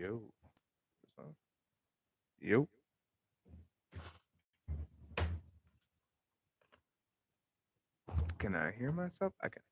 Yo. Yo. Can I hear myself? I can.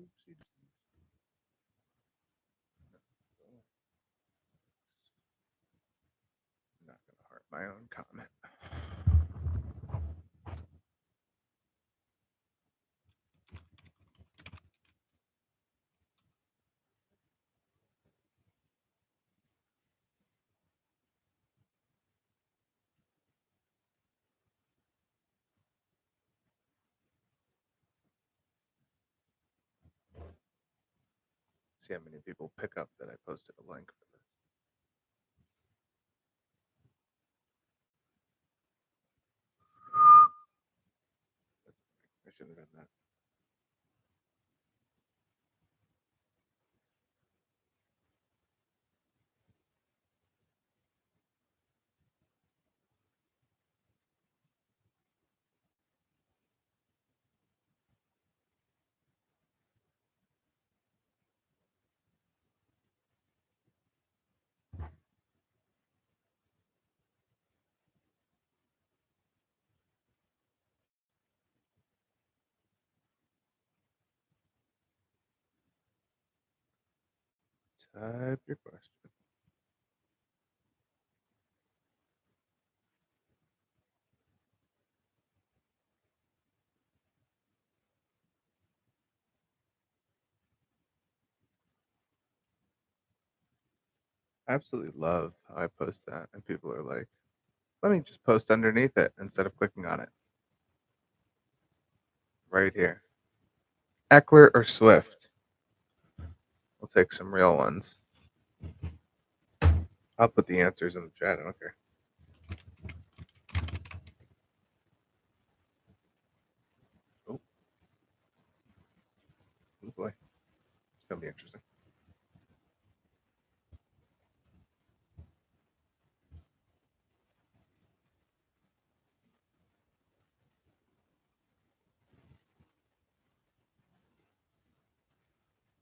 I'm not gonna heart my own comment. See how many people pick up that I posted a link for this. I should have done that. Type your question. I absolutely love how I post that, and people are like, let me just post underneath it instead of clicking on it. Right here. Eckler or Swift? We'll take some real ones. I'll put the answers in the chat. I don't care. Oh, oh boy. It's going to be interesting.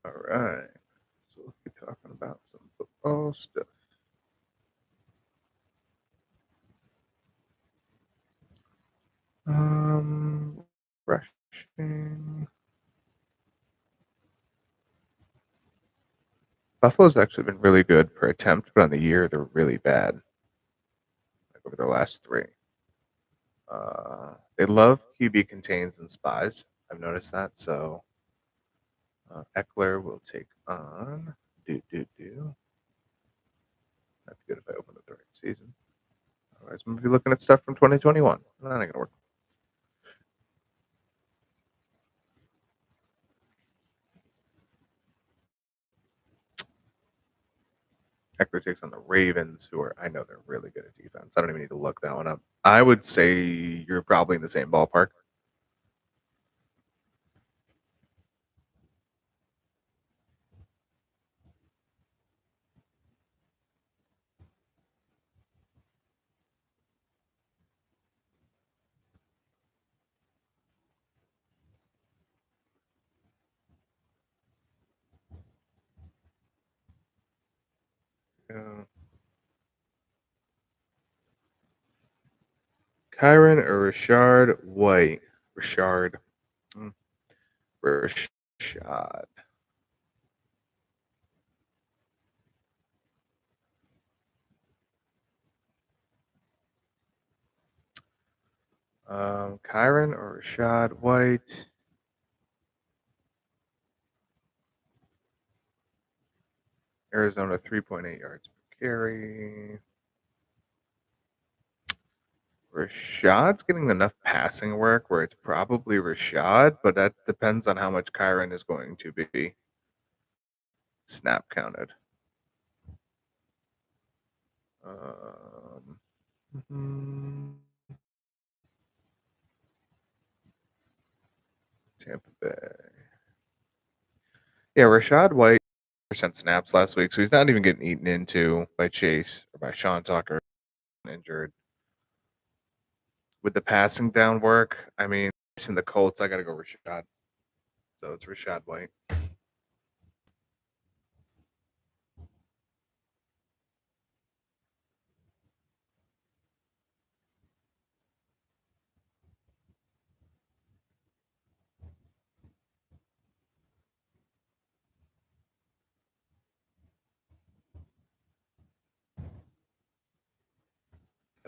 All right. So let's be talking about some football stuff. Rushing. Buffalo's actually been really good per attempt, but on the year they're really bad. Like over their last three. They love QB contains and spies. I've noticed that. So Eckler will take on do. That'd be good if I opened up the right season. Otherwise, I'm gonna be looking at stuff from 2021. That ain't gonna work. Eckler takes on the Ravens, who are I know they're really good at defense. I don't even need to look that one up. I would say you're probably in the same ballpark. Yeah. Kyron or Richard White? Richard. Rashad. Kyron or Rashad White? Arizona 3.8 yards per carry. Rashad's getting enough passing work where it's probably Rashad, but that depends on how much Kyron is going to be snap counted. Mhm. Tampa Bay. Yeah, Rashad White percent snaps last week, so he's not even getting eaten into by Chase or by Sean Tucker injured. With the passing down work, I mean, in the Colts, I got to go Rashad. So it's Rashad White.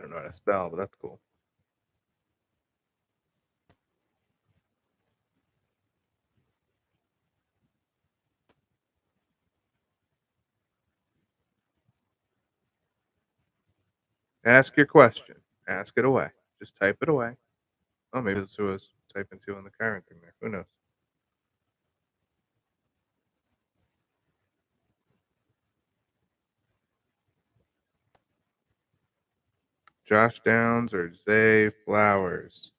don't know how to spell, but that's cool. Ask your question. Ask it away. Just type it away. Oh, maybe this was typing two on the current thing there. Who knows? Josh Downs or Zay Flowers?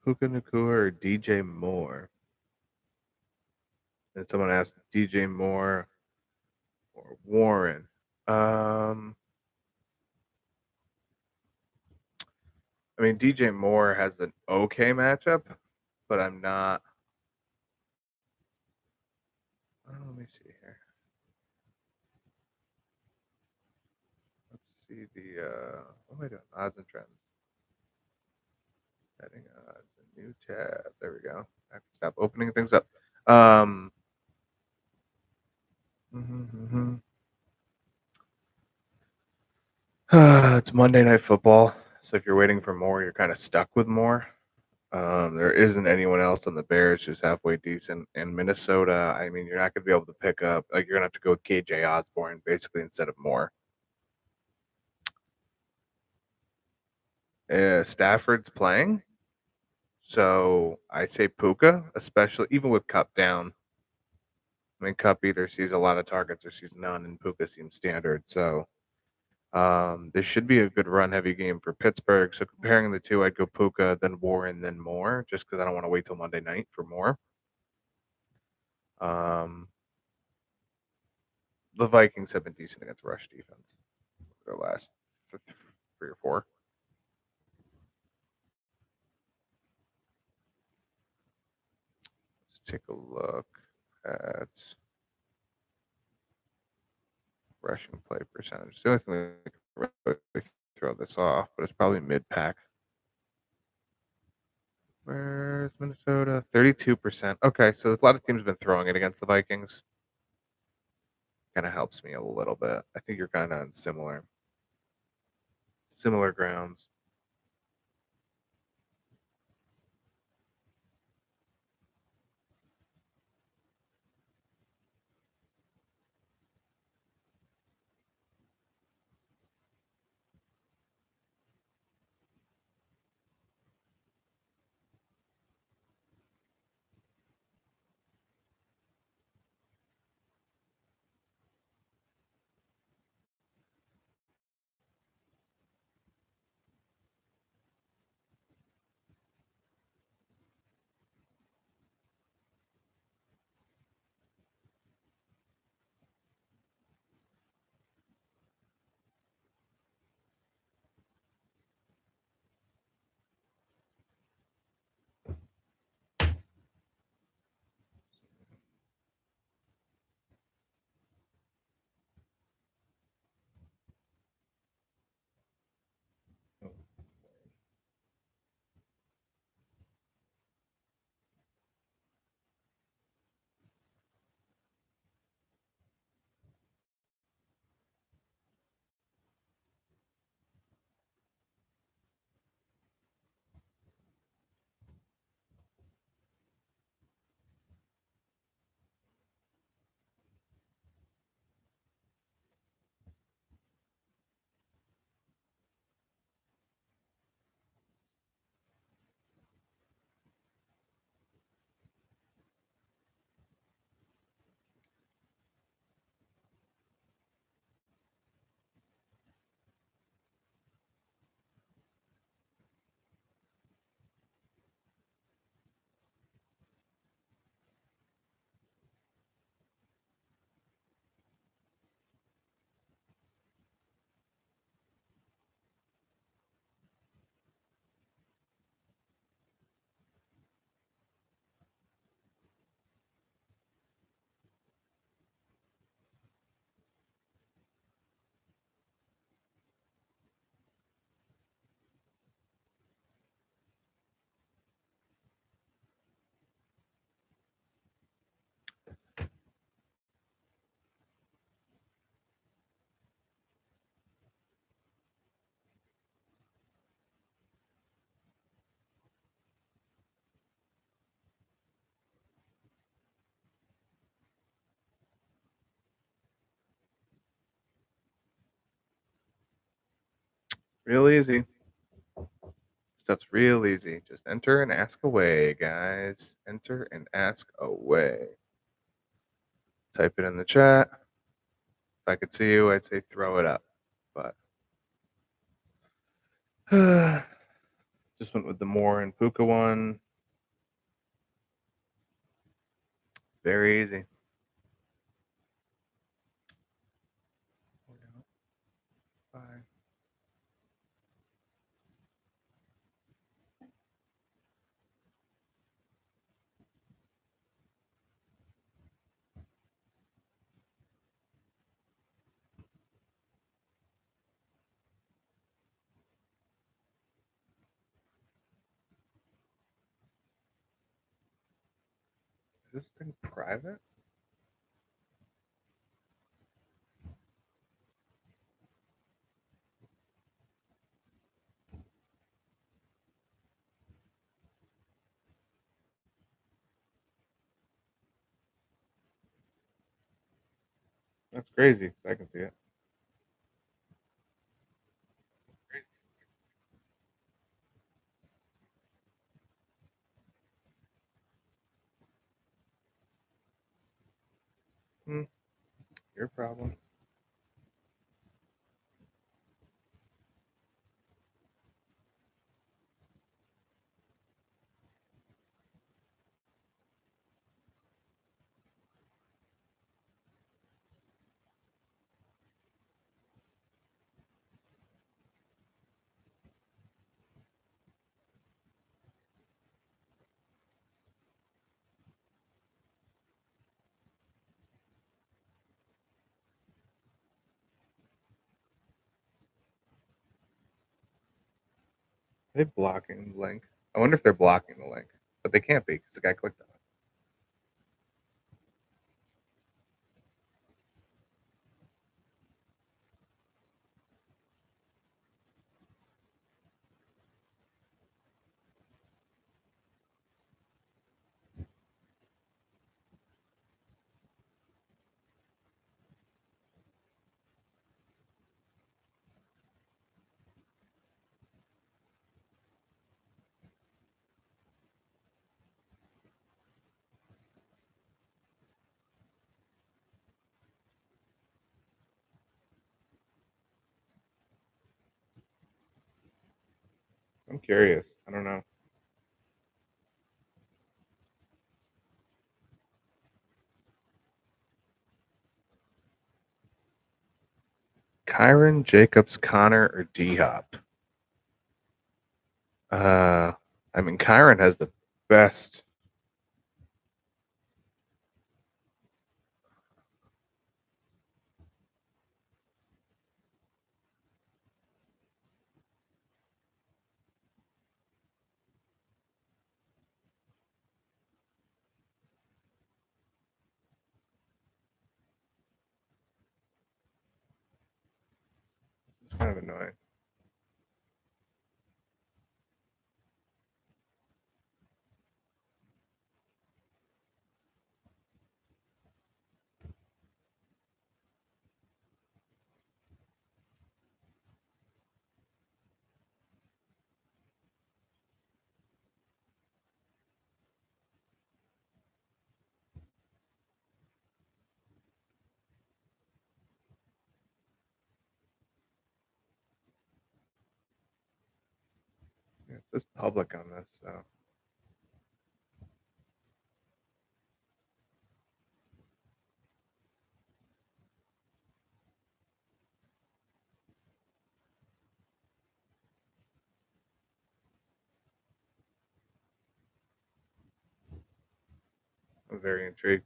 Puka Nakua or DJ Moore? And someone asked DJ Moore or Warren. I mean, DJ Moore has an okay matchup, but I'm not. Let me see here. Let's see the. What am I doing? Odds and trends. Adding odds, a new tab. There we go. I have to stop opening things up. It's Monday Night Football, so if you're waiting for more, you're kind of stuck with more. There isn't anyone else on the Bears who's halfway decent. And Minnesota, I mean, you're not going to be able to pick up. Like, you're going to have to go with KJ Osborne basically instead of Moore. Stafford's playing, so I say Puka, especially even with Cup down. I mean, Cup either sees a lot of targets or sees none, and Puka seems standard. So this should be a good run-heavy game for Pittsburgh. So comparing the two, I'd go Puka, then Warren, then Moore, just because I don't want to wait till Monday night for Moore. The Vikings have been decent against rush defense their last 3 or 4. Let's take a look at rushing play percentage. The only thing that can really throw this off, but it's probably mid-pack. Where's Minnesota? 32%. Okay, so a lot of teams have been throwing it against the Vikings. Kind of helps me a little bit. I think you're kind of on similar grounds. Real easy. Stuff's real easy. Just enter and ask away, guys. Enter and ask away. Type it in the chat. If I could see you, I'd say throw it up. But just went with the Moore and Puka one. It's very easy. Bye. Is this thing private? That's crazy. I can see it. Hmm, your problem. Are they blocking the link? I wonder if they're blocking the link, but they can't be because the guy clicked on it. I'm curious. I don't know. Kyron, Jacobs, Connor, or D Hop? I mean, Kyron has the best. It's kind of annoying. Yeah, it says public on this, so I'm very intrigued.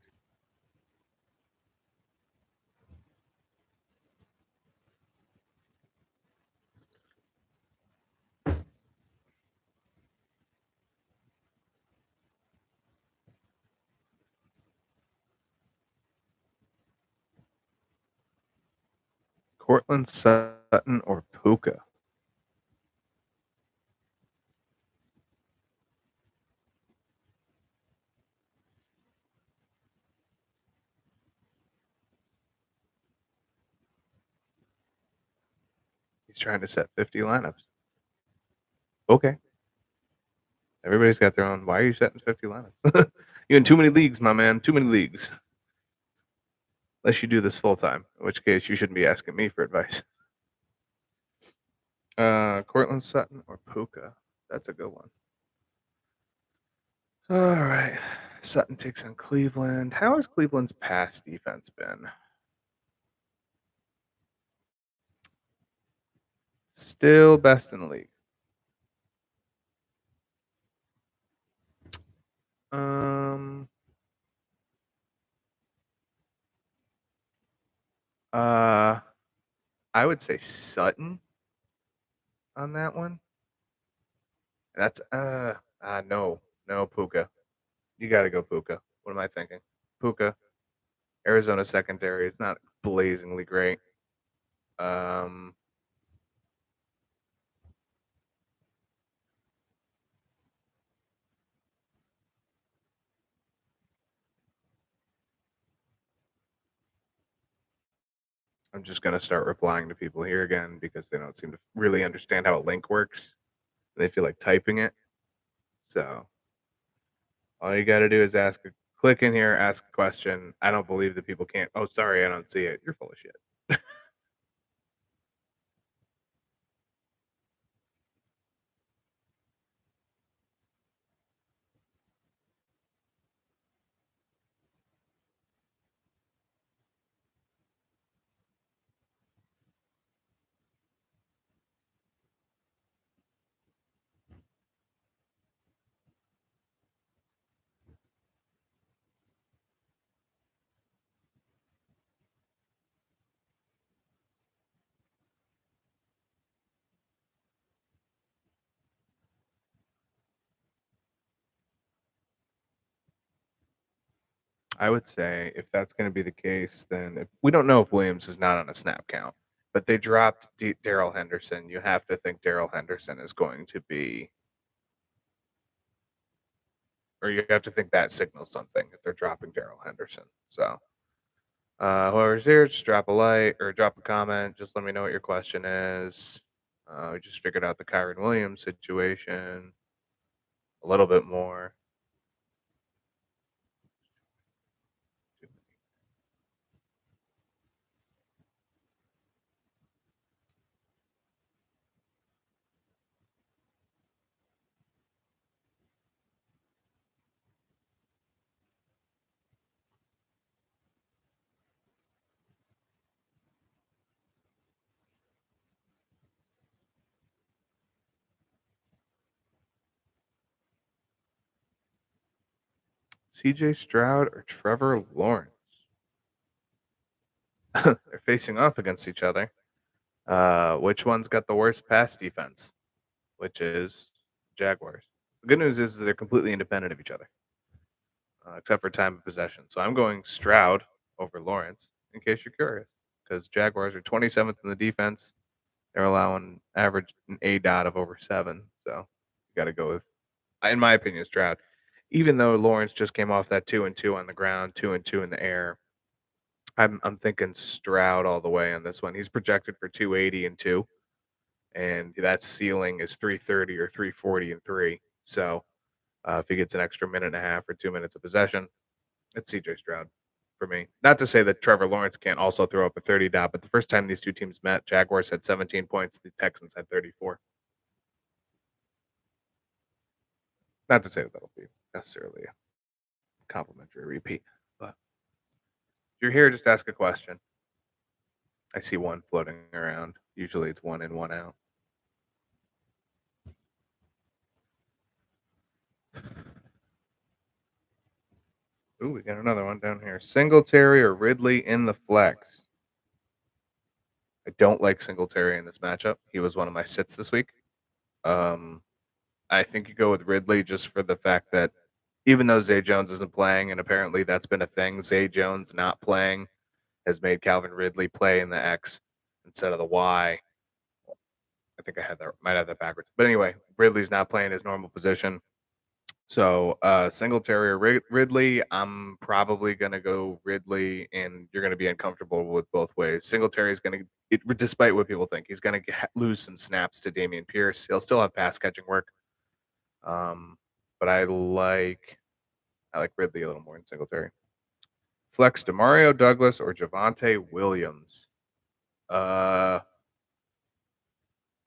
Cortland Sutton or Puka? He's trying to set 50 lineups. Okay. Everybody's got their own. Why are you setting 50 lineups? You're in too many leagues, my man. Too many leagues. Unless you do this full time, in which case you shouldn't be asking me for advice. Cortland Sutton or Puka? That's a good one. All right. Sutton takes on Cleveland. How has Cleveland's pass defense been? Still best in the league. Um. I would say Sutton on that one. That's no Puka. You got to go Puka. What am I thinking? Puka. Arizona secondary is not blazingly great. Um, I'm just gonna start replying to people here again because they don't seem to really understand how a link works. They feel like typing it. So all you got to do is click in here, ask a question. I don't believe that people can't. Oh, sorry, I don't see it. You're full of shit. I would say if that's going to be the case, then we don't know if Williams is not on a snap count, but they dropped Daryl Henderson. You have to think Daryl Henderson is going to be, or you have to think that signals something if they're dropping Daryl Henderson. So, whoever's here, just drop a like or drop a comment. Just let me know what your question is. We just figured out the Kyron Williams situation a little bit more. CJ Stroud or Trevor Lawrence? They're facing off against each other. Which one's got the worst pass defense? Which is Jaguars. The good news is they're completely independent of each other, except for time of possession. So I'm going Stroud over Lawrence, in case you're curious, because Jaguars are 27th in the defense. They're allowing average an A dot of over 7. So you got to go with, in my opinion, Stroud. Even though Lawrence just came off that 2-2 on the ground, 2-2 in the air, I'm thinking Stroud all the way on this one. He's projected for 280 and 2, and that ceiling is 330 or 340 and 3. So if he gets an extra minute and a half or 2 minutes of possession, it's CJ Stroud for me. Not to say that Trevor Lawrence can't also throw up a 30 dot, but the first time these two teams met, Jaguars had 17 points, the Texans had 34. Not to say that that'll be necessarily a complimentary repeat, but if you're here, just ask a question. I see one floating around. Usually it's one in, one out. Ooh, we got another one down here. Singletary or Ridley in the flex? I don't like Singletary in this matchup. He was one of my sits this week. I think you go with Ridley just for the fact that even though Zay Jones isn't playing, and apparently that's been a thing, Zay Jones not playing has made Calvin Ridley play in the X instead of the Y. I think I might have that backwards. But anyway, Ridley's not playing his normal position. So, Singletary or Ridley, I'm probably gonna go Ridley, and you're gonna be uncomfortable with both ways. Singletary is gonna, despite what people think, he's gonna lose some snaps to Damian Pierce. He'll still have pass catching work, but I like Ridley a little more than Singletary. Flex Demario Douglas or Javante Williams. Uh,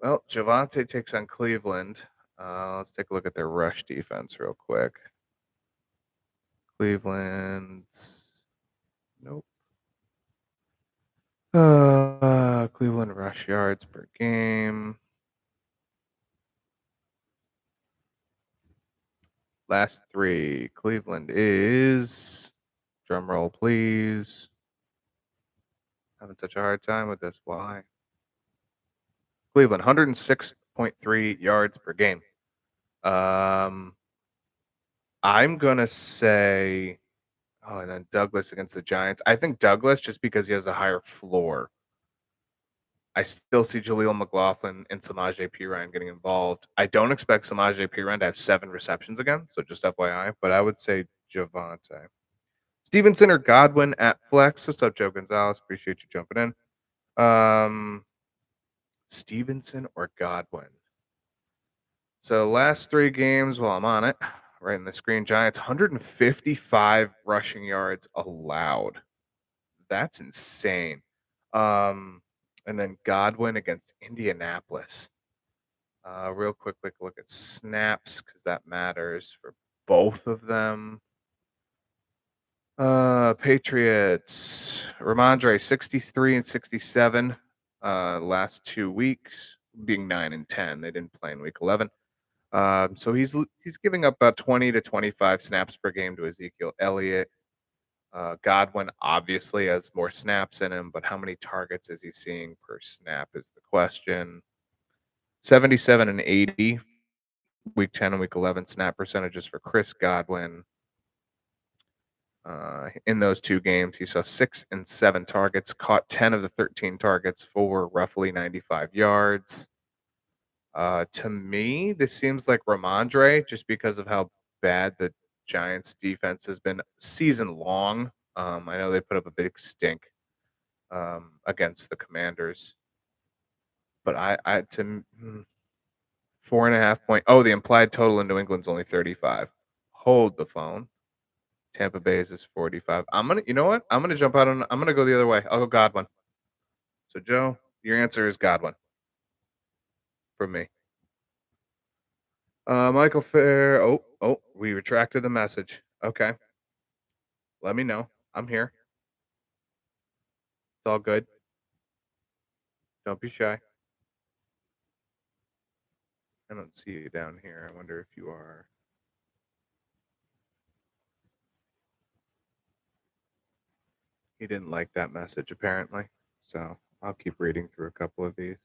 well, Javante takes on Cleveland. Let's take a look at their rush defense real quick. Cleveland. Nope. Cleveland rush yards per game. Last three. Cleveland is, drum roll please. Having such a hard time with this. Why? Cleveland, 106.3 yards per game. I'm gonna say, and then Douglas against the Giants. I think Douglas, just because he has a higher floor. I still see Jaleel McLaughlin and Samaje Perine getting involved. I don't expect Samaje Perine to have 7 receptions again, so just FYI, but I would say Javante. Stevenson or Godwin at flex. What's up, Joe Gonzalez? Appreciate you jumping in. Stevenson or Godwin. So last 3 games, while I'm on it, right in the screen, Giants 155 rushing yards allowed. That's insane. And then Godwin against Indianapolis. Real quick look at snaps because that matters for both of them. Patriots, Ramondre 63 and 67. Last 2 weeks, being 9 and 10. They didn't play in week 11. So he's giving up about 20 to 25 snaps per game to Ezekiel Elliott. Godwin obviously has more snaps in him, but how many targets is he seeing per snap is the question. 77 and 80, week 10 and week 11 snap percentages for Chris Godwin. In those 2 games, he saw 6 and 7 targets, caught 10 of the 13 targets for roughly 95 yards. To me, this seems like Ramondre just because of how bad the Giants defense has been season long. I know they put up a big stink against the Commanders, but I to 4.5 point. Oh, the implied total in New England's only 35. Hold the phone. Tampa Bay's is 45. You know what? I'm gonna jump out on. I'm gonna go the other way. I'll go Godwin. So Joe, your answer is Godwin from me. Michael Fair. Oh, we retracted the message. Okay. Let me know. I'm here. It's all good. Don't be shy. I don't see you down here. I wonder if you are. He didn't like that message, apparently. So I'll keep reading through a couple of these.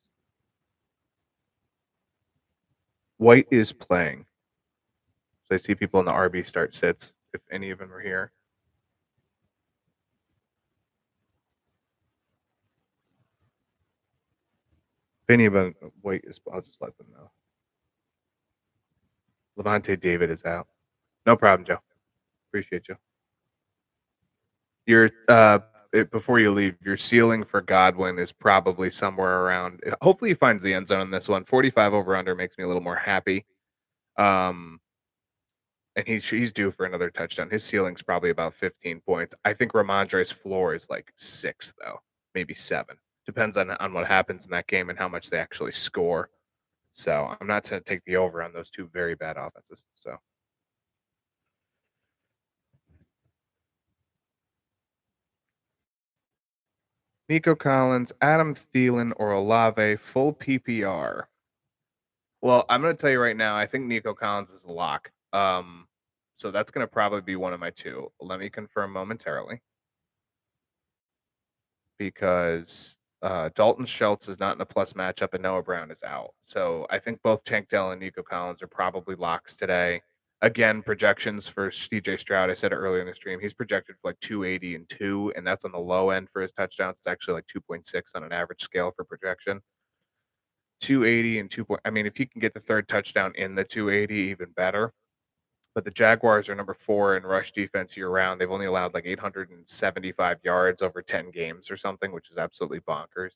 White is playing. So I see people in the RB start sits, if any of them are here. If any of them White is, I'll just let them know. Levante David is out. No problem, Joe. Appreciate you. Your before you leave, your ceiling for Godwin is probably somewhere around. Hopefully, he finds the end zone in this one. 45 over under makes me a little more happy. And he's due for another touchdown. His ceiling's probably about 15 points. I think Ramondre's floor is like 6, though, maybe 7. Depends on what happens in that game and how much they actually score. So I'm not going to take the over on those 2 very bad offenses. So. Nico Collins, Adam Thielen, or Olave, full PPR. Well, I'm going to tell you right now, I think Nico Collins is a lock. So that's going to probably be one of my 2. Let me confirm momentarily. Because Dalton Schultz is not in a plus matchup and Noah Brown is out. So I think both Tank Dell and Nico Collins are probably locks today. Again, projections for CJ Stroud. I said it earlier in the stream. He's projected for like 280 and 2, and that's on the low end for his touchdowns. It's actually like 2.6 on an average scale for projection. 280 and 2. I mean, if he can get the third touchdown in the 280, even better. but the Jaguars are number 4 in rush defense year round. They've only allowed like 875 yards over 10 games or something, which is absolutely bonkers.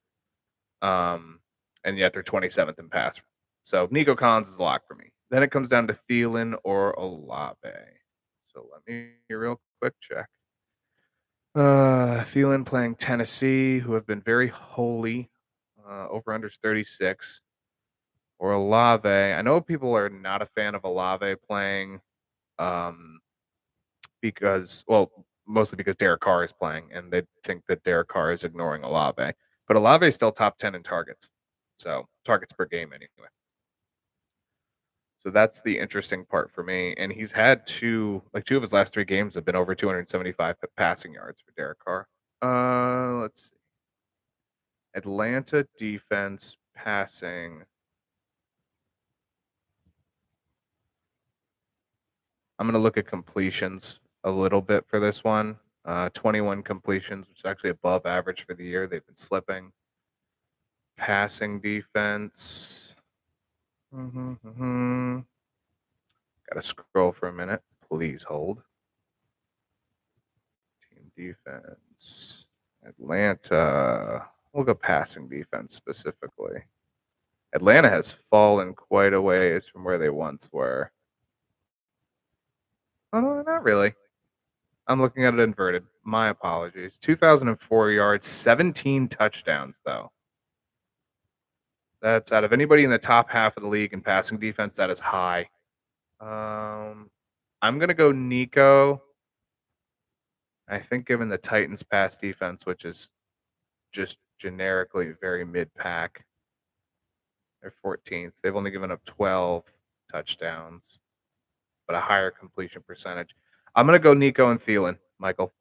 And yet they're 27th in pass. So Nico Collins is a lock for me. Then it comes down to Thielen or Olave. So let me real quick check. Thielen playing Tennessee, who have been very holy. Over unders 36. Or Olave. I know people are not a fan of Olave playing because, well, mostly because Derek Carr is playing, and they think that Derek Carr is ignoring Olave. But Olave is still top 10 in targets. So targets per game anyway. So that's the interesting part for me. And he's had two of his last 3 games have been over 275 passing yards for Derek Carr. Let's see. Atlanta defense passing. I'm going to look at completions a little bit for this one. 21 completions, which is actually above average for the year. They've been slipping. Passing defense. Got to scroll for a minute. Please hold. Team defense. Atlanta. We'll go passing defense specifically. Atlanta has fallen quite a ways from where they once were. Oh, no, not really. I'm looking at it inverted. My apologies. 2,004 yards, 17 touchdowns, though. That's out of anybody in the top half of the league in passing defense. That is high. I'm going to go Nico. I think given the Titans' pass defense, which is just generically very mid-pack, they're 14th. They've only given up 12 touchdowns, but a higher completion percentage. I'm going to go Nico and Thielen, Michael.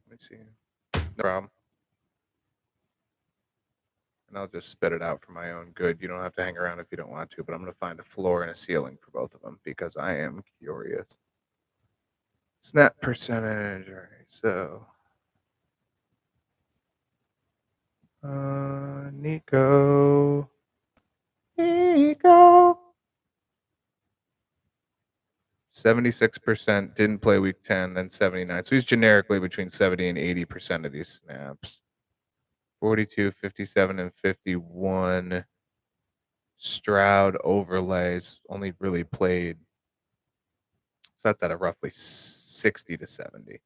Let me see. No problem. And I'll just spit it out for my own good. You don't have to hang around if you don't want to, but I'm going to find a floor and a ceiling for both of them because I am curious. Snap percentage. All right, so Nico. 76% didn't play week 10, then 79. So he's generically between 70 and 80% of these snaps. 42, 57, and 51. Stroud overlays only really played. So that's at a roughly 60 to 70.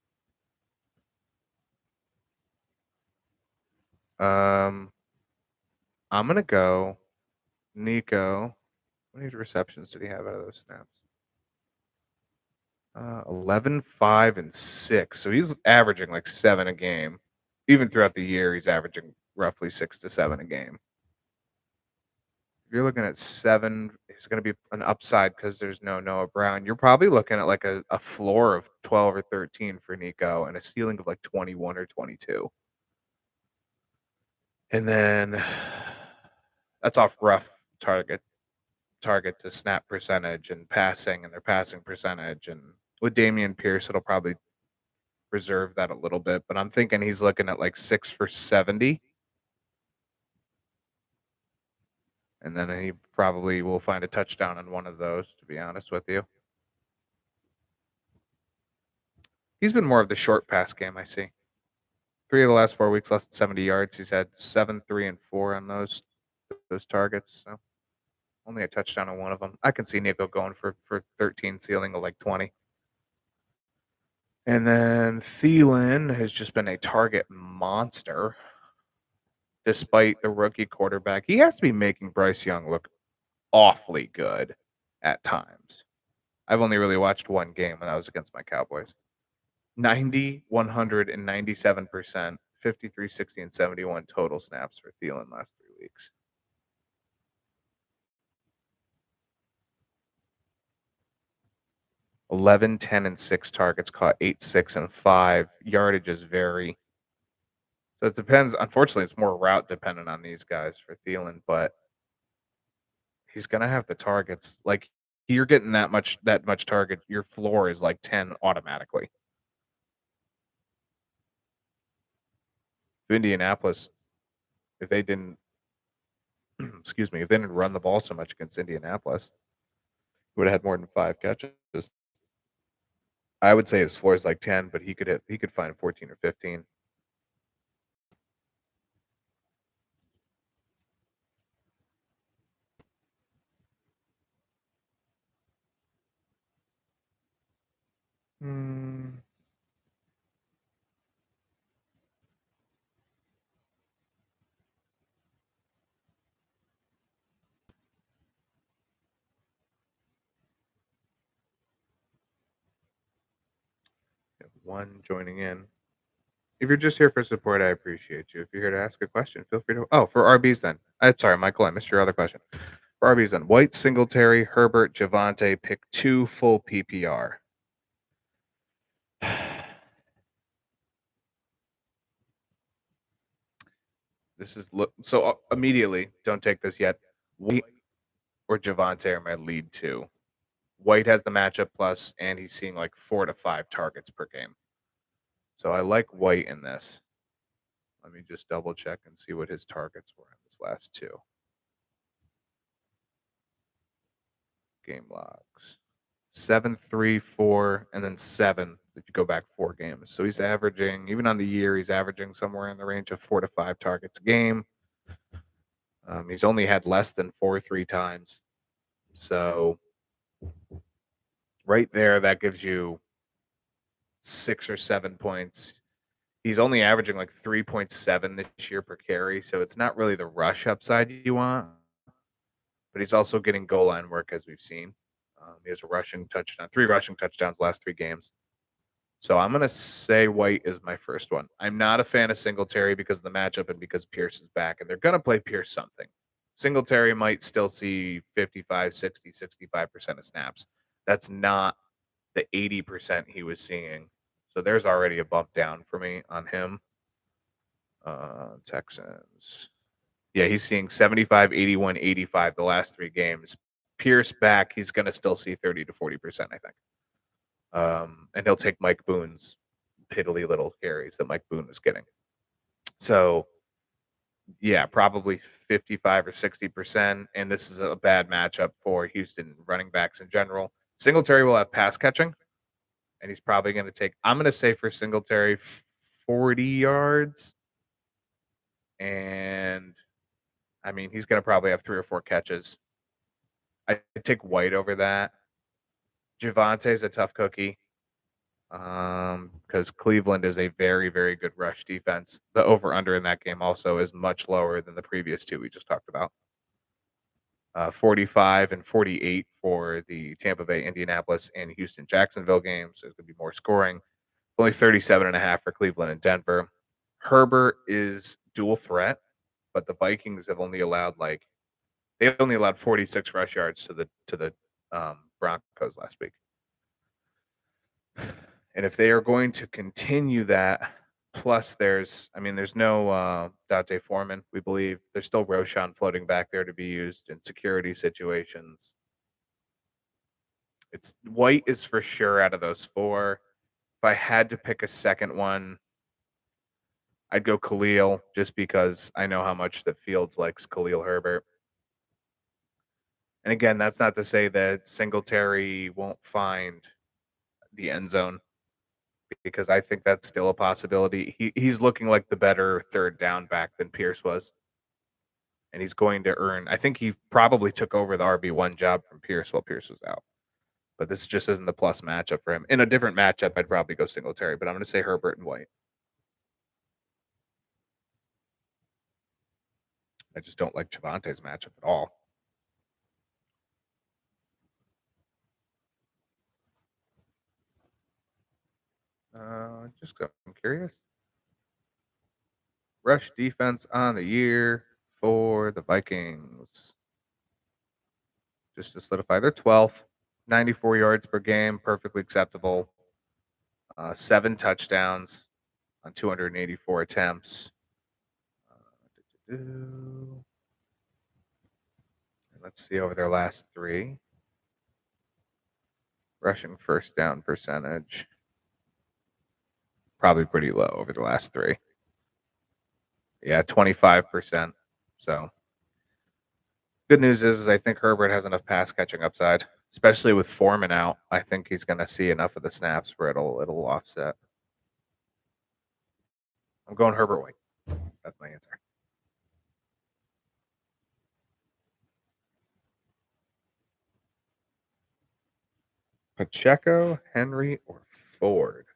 I'm going to go Nico. How many receptions did he have out of those snaps? 11, 5, and 6. So he's averaging like 7 a game. Even throughout the year, he's averaging roughly 6 to 7 a game. If you're looking at 7, it's going to be an upside because there's no Noah Brown. You're probably looking at like a floor of 12 or 13 for Nico and a ceiling of like 21 or 22. And then that's off rough target to snap percentage and passing and their passing percentage. And with Dameon Pierce, it'll probably reserve that a little bit. But I'm thinking he's looking at like 6 for 70. And then he probably will find a touchdown on one of those, to be honest with you. He's been more of the short pass game, I see. 3 of the last 4 weeks, less than 70 yards. He's had 7, 3, and 4 on those targets. So only a touchdown on one of them. I can see Nico going for 13, ceiling of like 20. And then Thielen has just been a target monster despite the rookie quarterback. He has to be making Bryce Young look awfully good at times. I've only really watched one game, and that was against my Cowboys. 90, 100, and 97%, 53, 60, and 71 total snaps for Thielen last 3 weeks. $11, 10, and 6 targets, caught 8, 6, and 5. Yardages vary. So it depends. Unfortunately, it's more route dependent on these guys for Thielen, but he's gonna have the targets. Like you're getting that much target, your floor is like 10 automatically. If Indianapolis, if they didn't, excuse me, if they didn't run the ball so much against Indianapolis, he would have had more than 5 catches. I would say his floor is like 10, but he could find 14 or 15. Hmm. One joining in. If you're just here for support, I appreciate you. If you're here to ask a question, feel free to. Oh, for RBs then. Sorry, Michael, I missed your other question. For RBs then, White, Singletary, Herbert, Javante, pick 2 full PPR. This is so immediately. Don't take this yet. White or Javante are my lead 2. White has the matchup plus, and he's seeing like 4 to 5 targets per game. So I like White in this. Let me just double check and see what his targets were in this last 2 game logs. 7, 3, 4, and then 7 if you go back 4 games. So he's averaging, even on the year, he's averaging somewhere in the range of 4 to 5 targets a game. He's only had less than 4 3 times. So right there, that gives you 6 or 7 points. He's only averaging like 3.7 this year per carry. So it's not really the rush upside you want, but he's also getting goal line work, as we've seen. He has a rushing touchdown, 3 rushing touchdowns last 3 games. So I'm going to say White is my first one. I'm not a fan of Singletary because of the matchup and because Pierce is back, and they're going to play Pierce something. Singletary might still see 55, 60, 65% of snaps. That's not the 80% he was seeing. So there's already a bump down for me on him. Texans. Yeah, he's seeing 75, 81, 85 the last 3 games. Pierce back, he's going to still see 30 to 40%, I think. And he'll take Mike Boone's piddly little carries that Mike Boone was getting. So, yeah, probably 55 or 60%. And this is a bad matchup for Houston running backs in general. Singletary will have pass catching, and he's probably going to take, I'm going to say for Singletary, 40 yards. And I mean, he's going to probably have 3 or 4 catches. I'd take White over that. Javante's a tough cookie. Because Cleveland is a very, very good rush defense. The over/under in that game also is much lower than the previous 2 we just talked about. 45 and 48 for the Tampa Bay, Indianapolis, and Houston, Jacksonville games. There's going to be more scoring. Only 37.5 for Cleveland and Denver. Herbert is dual threat, but the Vikings have only allowed 46 rush yards to the Broncos last week. And if they are going to continue that, plus there's no Dante Foreman, we believe. There's still Roshan floating back there to be used in security situations. It's White is for sure out of those 4. If I had to pick a second one, I'd go Khalil just because I know how much that Fields likes Khalil Herbert. And again, that's not to say that Singletary won't find the end zone, because I think that's still a possibility. He's looking like the better third down back than Pierce was. And he's going to earn, I think he probably took over the RB1 job from Pierce while Pierce was out. But this just isn't the plus matchup for him. In a different matchup, I'd probably go Singletary, but I'm going to say Herbert and White. I just don't like Javante's matchup at all. I'm curious. Rush defense on the year for the Vikings. Just to solidify, they're 12th, 94 yards per game, perfectly acceptable. 7 touchdowns on 284 attempts. Let's see over their last 3. Rushing first down percentage. Probably pretty low over the last 3. Yeah, 25%. So good news is I think Herbert has enough pass catching upside, especially with Foreman out. I think he's going to see enough of the snaps where it'll offset. I'm going Herbert White. That's my answer. Pacheco, Henry, or Ford?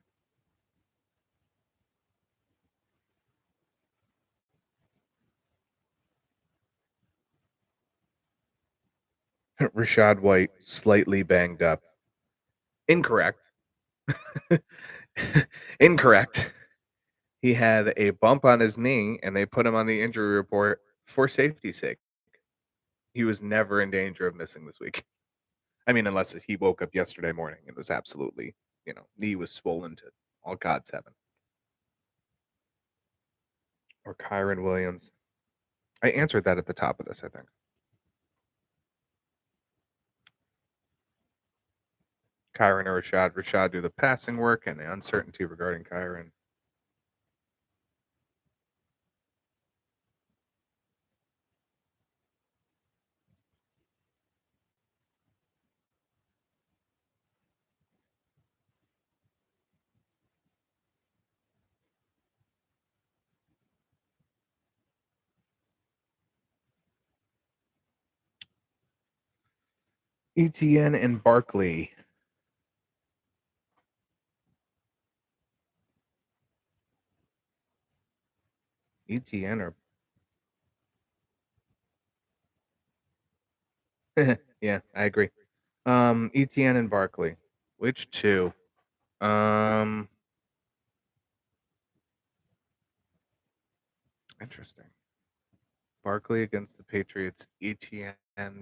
Rashad White, slightly banged up. Incorrect. Incorrect. He had a bump on his knee, and they put him on the injury report for safety's sake. He was never in danger of missing this week. I mean, unless he woke up yesterday morning and was absolutely, knee was swollen to all God's heaven. Or Kyron Williams. I answered that at the top of this, I think. Kyron or Rashad. Rashad do the passing work and the uncertainty regarding Kyron. ETN and Barkley. ETN or yeah, I agree. ETN and Barkley. Which two? Interesting. Barkley against the Patriots. ETN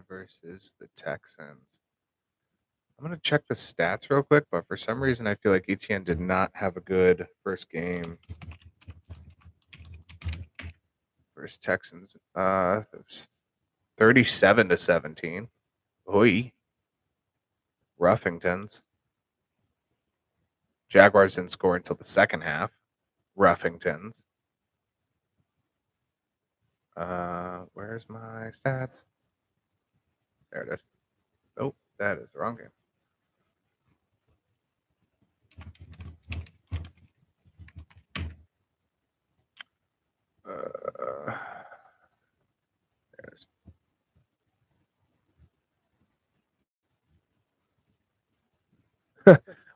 versus the Texans. I'm gonna check the stats real quick, but for some reason I feel like ETN did not have a good first game. Versus Texans. 37-17. Oi. Ruffingtons. Jaguars didn't score until the second half. Ruffingtons. Where's my stats? There it is. Oh, that is the wrong game. There it is.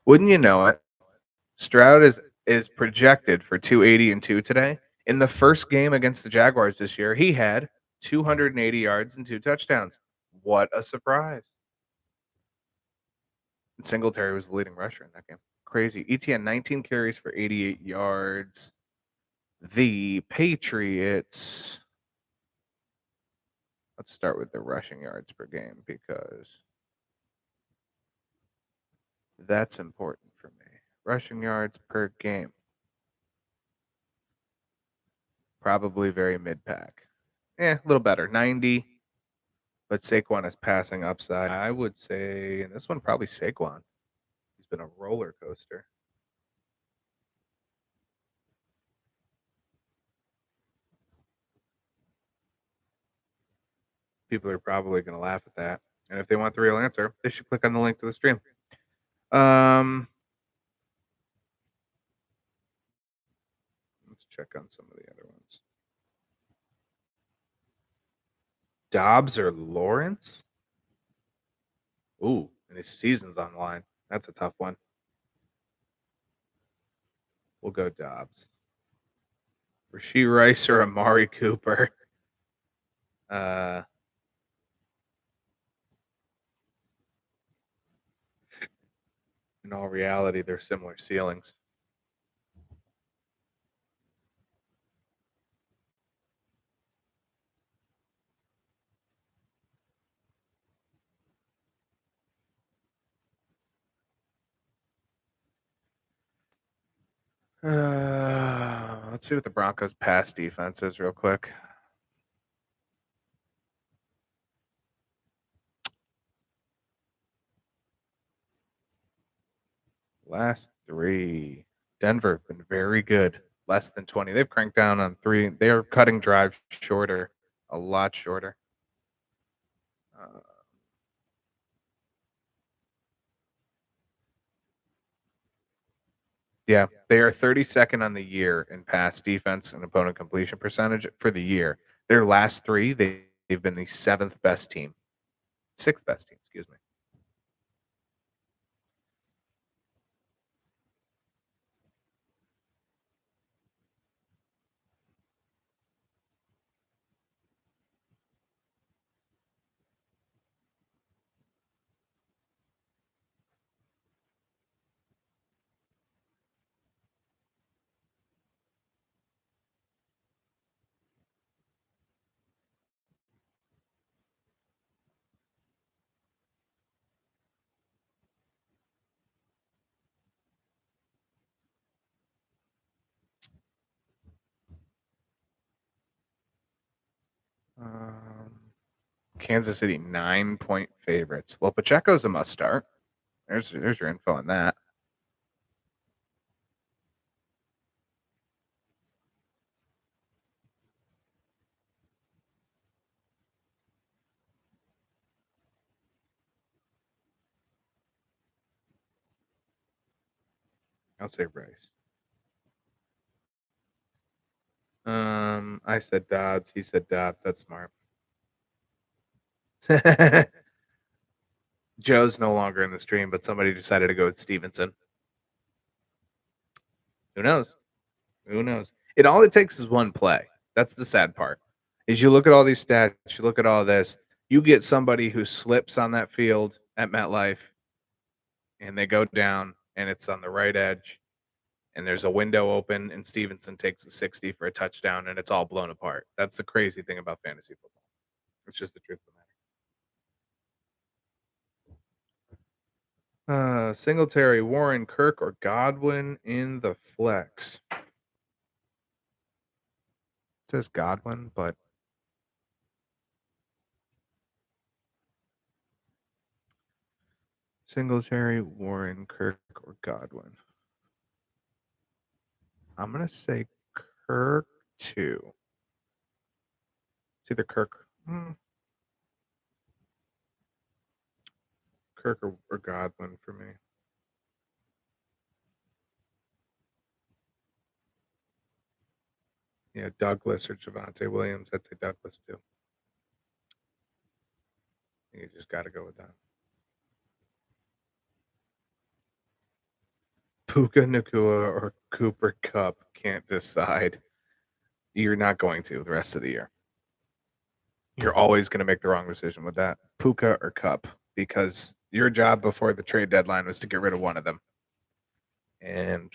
Wouldn't you know it? Stroud is projected for 280 and 2 today. In the first game against the Jaguars this year, he had 280 yards and 2 touchdowns. What a surprise. And Singletary was the leading rusher in that game. Crazy. ETN 19 carries for 88 yards. The Patriots. Let's start with the rushing yards per game because that's important for me. Rushing yards per game. Probably very mid-pack. A little better. 90. But Saquon is passing upside. I would say in this one, probably Saquon. He's been a roller coaster. People are probably going to laugh at that. And if they want the real answer, they should click on the link to the stream. Let's check on some of the other ones. Dobbs or Lawrence? Ooh, and his season's on the line. That's a tough one. We'll go Dobbs. Rashee Rice or Amari Cooper? In all reality, they're similar ceilings. Let's see what the Broncos' pass defense is real quick. Last 3. Denver been very good. less than 20. They've cranked down on 3. They are cutting drives shorter, a lot shorter. Uh, yeah, they are 32nd on the year in pass defense and opponent completion percentage for the year. Their last 3, they've been the 7th best team. 6th best team, excuse me. Um, Kansas City 9-point favorites. Well, Pacheco's a must start. There's your info on that. I'll say Rice. I said Dobbs. He said Dobbs. That's smart. Joe's no longer in the stream, but somebody decided to go with Stevenson. Who knows? Who knows? All it takes is one play. That's the sad part. Is you look at all these stats, you look at all this, you get somebody who slips on that field at MetLife, and they go down, and it's on the right edge, and there's a window open, and Stevenson takes a 60 for a touchdown, and it's all blown apart. That's the crazy thing about fantasy football. It's just the truth of the matter. Singletary, Warren, Kirk, or Godwin in the flex. It says Godwin, but Singletary, Warren, Kirk, or Godwin. I'm gonna say Kirk 2. It's either Kirk, Kirk or Godwin for me. Yeah, Douglas or Javante Williams. I'd say Douglas too. You just got to go with that. Puka Nakua or Cooper Cup, can't decide. You're not going to the rest of the year. You're always going to make the wrong decision with that. Puka or Cup, because your job before the trade deadline was to get rid of one of them. And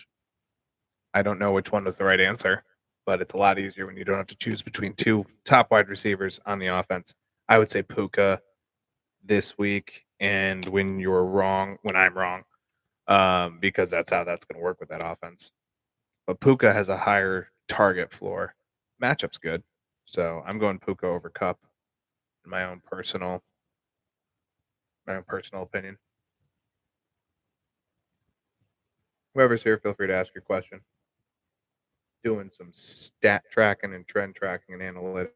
I don't know which one was the right answer, but it's a lot easier when you don't have to choose between 2 top wide receivers on the offense. I would say Puka this week, and when I'm wrong, because that's how that's going to work with that offense. But Puka has a higher target floor. Matchup's good, so I'm going Puka over Cup in my own personal opinion. Whoever's here, feel free to ask your question. Doing some stat tracking and trend tracking and analytics.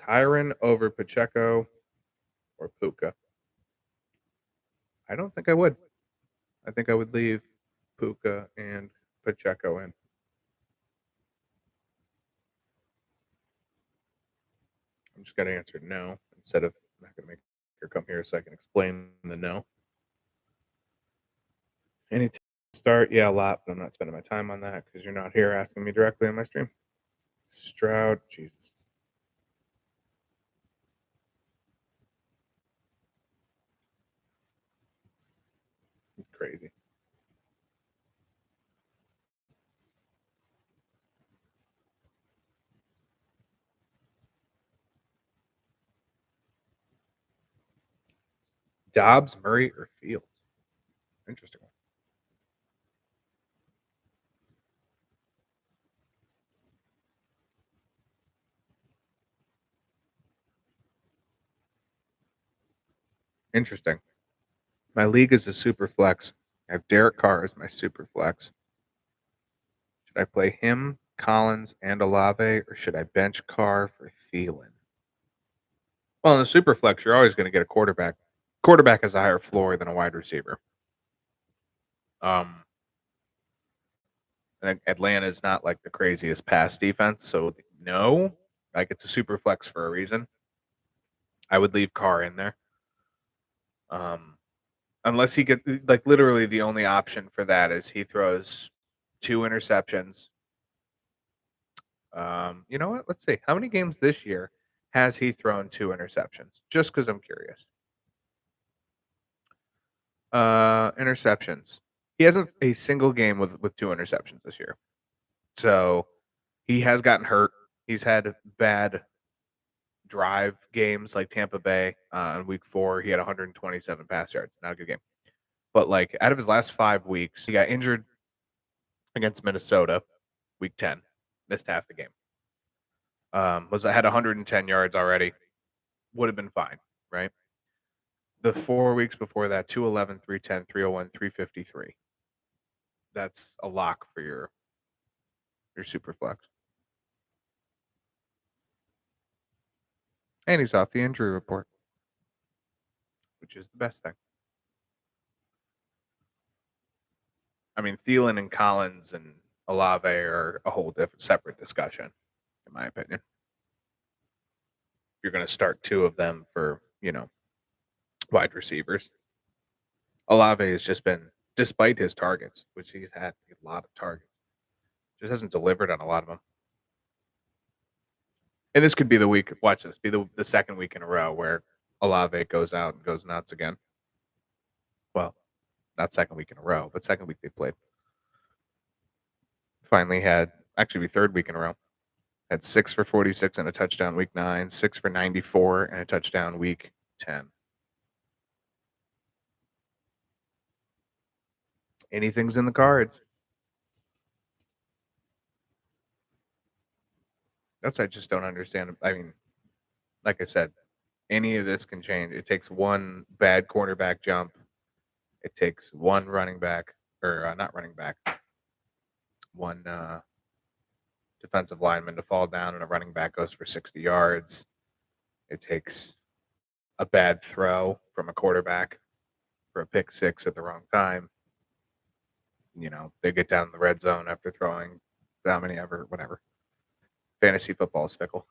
Kyron over Pacheco or Puka? I don't think I would. I think I would leave Puka and Pacheco in. I'm just going to answer no instead of I'm not going to make her come here so I can explain the no. Any start? Yeah, a lot, but I'm not spending my time on that because you're not here asking me directly on my stream. Stroud, Jesus. Crazy. Dobbs, Murray, or Fields? Interesting one. Interesting. My league is a super flex. I have Derek Carr as my super flex. Should I play him, Collins, and Olave, or should I bench Carr for Thielen? Well, in the super flex, you're always going to get a quarterback. Quarterback has a higher floor than a wide receiver. Um, and Atlanta is not like the craziest pass defense, so no, like it's a super flex for a reason. I would leave Carr in there. Unless he gets like literally the only option for that is he throws 2 interceptions. You know what? Let's see. How many games this year has he thrown 2 interceptions? Just because I'm curious. Interceptions. He hasn't a single game with 2 interceptions this year. So he has gotten hurt. He's had bad drive games like Tampa Bay in week 4. He had 127 pass yards. Not a good game. But like out of his last 5 weeks, he got injured against Minnesota, week 10, missed half the game. Was had 110 yards already, would have been fine, right? The 4 weeks before that, 211, 310, 301, 353. That's a lock for your super flex. And he's off the injury report, which is the best thing. I mean, Thielen and Collins and Olave are a whole different, separate discussion, in my opinion. You're going to start 2 of them for, wide receivers. Olave has just been, despite his targets, which he's had a lot of targets, just hasn't delivered on a lot of them. And this could be the week. Watch this. Be the second week in a row where Olave goes out and goes nuts again. Well, not second week in a row, but second week they played. Finally had actually be third week in a row. Had 6 for 46 and a touchdown week 9, 6 for 94 and a touchdown week 10. Anything's in the cards. That's I just don't understand. I mean, like I said, any of this can change. It takes one bad cornerback jump. It takes one running back, or not running back, one defensive lineman to fall down and a running back goes for 60 yards. It takes a bad throw from a quarterback for a pick 6 at the wrong time. They get down in the red zone after throwing how many ever, whatever. Fantasy football is fickle.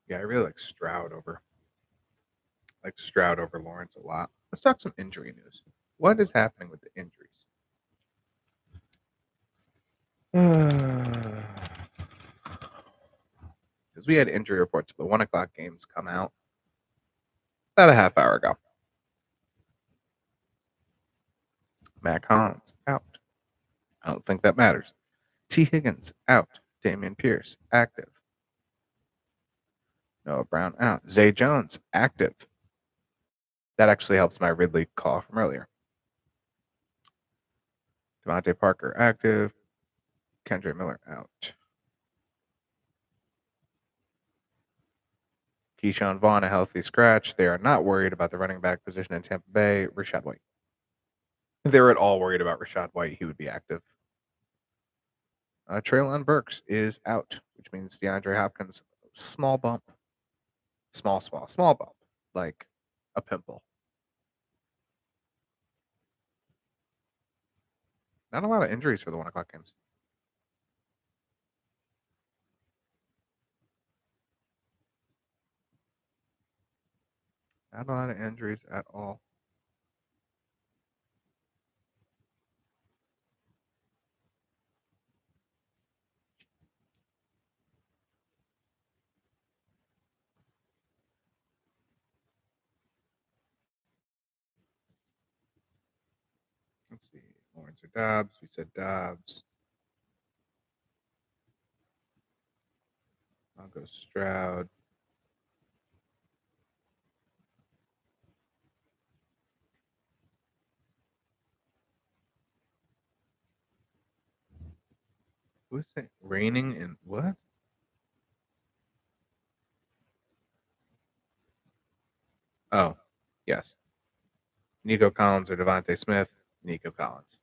Yeah, I really like Stroud over Lawrence a lot. Let's talk some injury news. What is happening with the injuries? Because we had injury reports for the 1:00 games come out about a half hour ago. Matt Collins out. I don't think that matters. T. Higgins out. Damian Pierce active. Noah Brown out. Zay Jones active. That actually helps my Ridley call from earlier. Devontae Parker active. Kendra Miller out. Keyshawn Vaughn a healthy scratch. They are not worried about the running back position in Tampa Bay. Rashad White. If they were at all worried about Rashad White, he would be active. Treylon Burks is out, which means DeAndre Hopkins, small bump. Small bump. Like a pimple. Not a lot of injuries for the 1:00 games. Not a lot of injuries at all. Let's see. Lawrence or Dobbs. We said Dobbs. I'll go Stroud. Who's that? Raining in what? Oh, yes. Nico Collins or Devontae Smith. Nico Collins.